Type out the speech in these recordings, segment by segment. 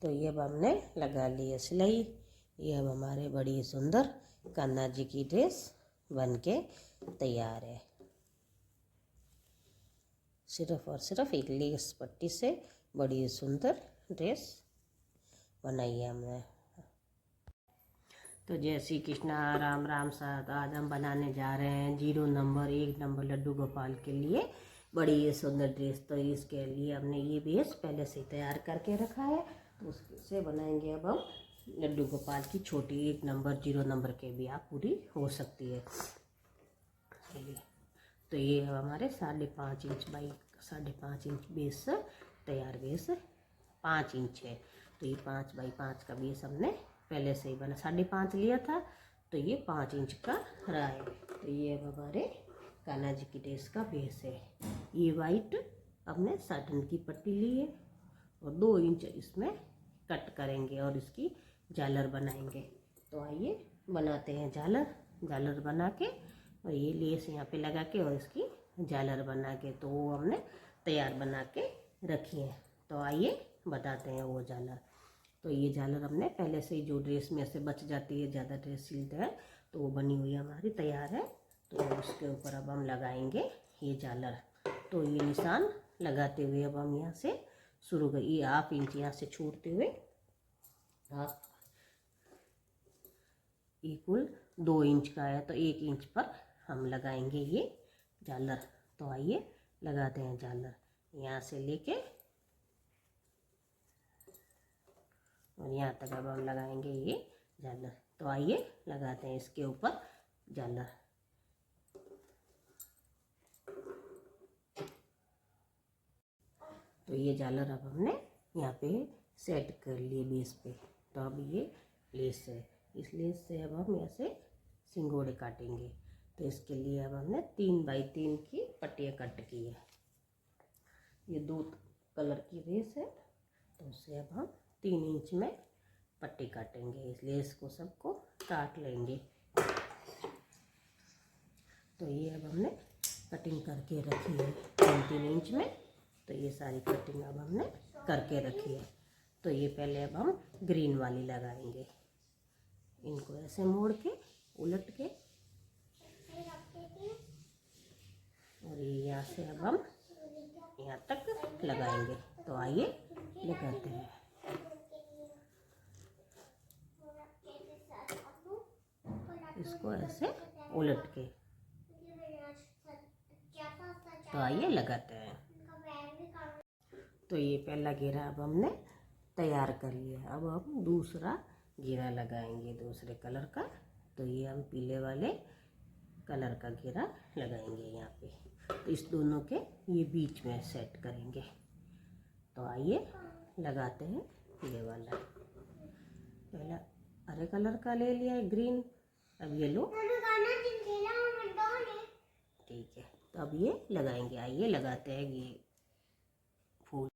तो ये अब हमने लगा ली है सिलाई। ये अब हमारे बड़ी सुंदर कान्हा जी की ड्रेस बन के तैयार है। सिर्फ और सिर्फ एक लेस पट्टी से बड़ी सुंदर ड्रेस बनाई है हमने। तो जय श्री कृष्णा, राम राम साथ। आज हम बनाने जा रहे हैं 0 नंबर 1 नंबर लड्डू गोपाल के लिए बड़ी ये सुंदर ड्रेस। तो इसके लिए हमने ये बेस पहले से तैयार करके रखा है। तो उससे बनाएंगे अब हम लड्डू गोपाल की छोटी 1 नंबर 0 नंबर के भी आप पूरी हो सकती है। तो ये हमारे 5.5 इंच बाई 5.5 इंच बेस तैयार बेस 5 इंच है। तो ये 5 बाई 5 का बेस हमने पहले से ही बना 5.5 लिया था, तो ये 5 इंच का रहा है। तो ये अब हमारे कान्हा जी की ड्रेस का बेस है। ये वाइट हमने साटन की पट्टी ली है और 2 इंच इसमें कट करेंगे और इसकी झालर बनाएंगे। तो आइए बनाते हैं झालर। झालर बना के और ये लेस यहाँ पे लगा के और इसकी झालर बना के तो वो हमने तैयार बना के रखी है। तो आइए बताते हैं वो झालर। तो ये झालर हमने पहले से ही जो ड्रेस में से बच जाती है, ज़्यादा ड्रेस सिलते हैं तो वो बनी हुई हमारी तैयार है। तो उसके ऊपर अब हम लगाएंगे ये झालर। तो ये निशान लगाते हुए अब हम यहाँ से शुरू करें। ये 1/2 इंच यहाँ से छोड़ते हुए आप कुल 2 इंच का है तो 1 इंच पर हम लगाएंगे ये झालर। तो आइए लगाते हैं झालर यहाँ से लेके और यहाँ तक अब हम लगाएंगे ये झालर। तो आइए लगाते हैं इसके ऊपर झालर। तो ये झालर अब हमने यहाँ पे सेट कर लिए बेस पे। तो अब ये लेस है, इस लेस से अब हम ऐसे सिंगोड़े काटेंगे। तो इसके लिए अब हमने 3 बाई 3 की पट्टियाँ कट की है। ये 2 कलर की लेस है तो उससे अब हम 3 इंच में पट्टी काटेंगे। इस लेस को सबको काट लेंगे। तो ये अब हमने कटिंग करके रखी है 3-3 इंच में। तो ये सारी कटिंग अब हमने करके रखी है। तो ये पहले अब हम ग्रीन वाली लगाएंगे। इनको ऐसे मोड़ के उलट के और ये यहाँ से अब हम यहाँ तक लगाएंगे। तो आइए लगाते हैं। इसको ऐसे उलट के तो आइए लगाते हैं। तो ये पहला घेरा अब हमने तैयार कर लिया। अब हम दूसरा घेरा लगाएंगे दूसरे कलर का। तो ये हम पीले वाले कलर का घेरा लगाएंगे यहाँ पे। तो इस दोनों के ये बीच में सेट करेंगे। तो आइए लगाते हैं ये वाला। पहला हरे कलर का ले लिया है ग्रीन, अब येलो। ठीक है, तो अब ये लगाएंगे। आइए लगाते हैं ये फूल।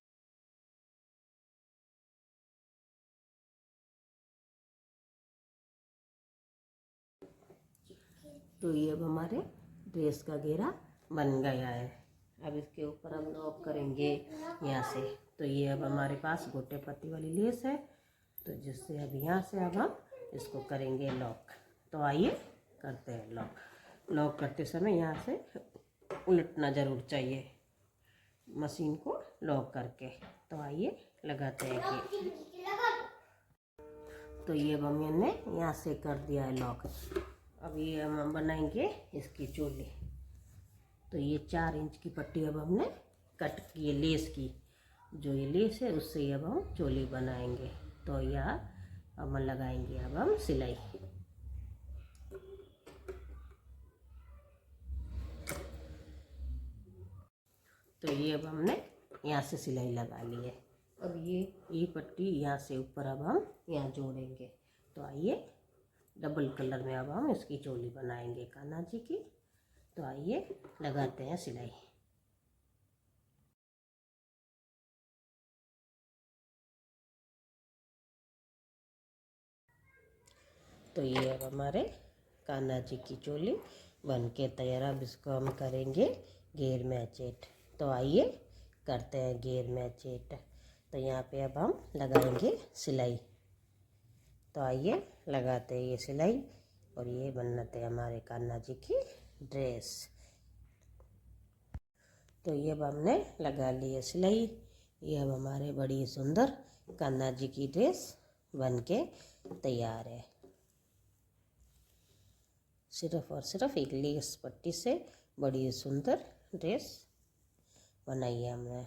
तो ये अब हमारे ड्रेस का घेरा बन गया है। अब इसके ऊपर हम लॉक करेंगे यहाँ से। तो ये अब हमारे पास गोटे पत्ती वाली लेस है, तो जिससे अब यहाँ से अब हम इसको करेंगे लॉक। तो आइए करते हैं लॉक। लॉक करते समय यहाँ से उलटना ज़रूर चाहिए मशीन को लॉक करके। तो आइए लगाते हैं कि तो ये अब हमने यहाँ से कर दिया है लॉक। अब ये हम बनाएंगे इसकी चोली। तो ये 4 इंच की पट्टी अब हमने कट की है लेस की। जो ये लेस है उससे अब हम चोली बनाएंगे। तो यह अब लगाएंगे अब हम सिलाई। तो ये अब हमने यहाँ से सिलाई लगा ली है। अब ये पट्टी यहाँ से ऊपर अब हम यहाँ जोड़ेंगे। तो आइए डबल कलर में अब हम इसकी चोली बनाएंगे कान्हा जी की। तो आइए लगाते हैं सिलाई। तो ये अब हमारे कान्हा जी की चोली बन के तैयार। अब इसको हम करेंगे घेर मैचेट। तो आइए करते हैं घेर मैचेट। तो यहाँ पे अब हम लगाएंगे सिलाई। तो आइए लगाते हैं ये सिलाई और ये बनते हैं हमारे कान्हा जी की ड्रेस। तो ये अब हमने लगा ली है सिलाई। ये अब हमारे बड़ी सुंदर कान्हा जी की ड्रेस बन के तैयार है। सिर्फ और सिर्फ एक लेस पट्टी से बड़ी सुंदर ड्रेस बनाई है हमने।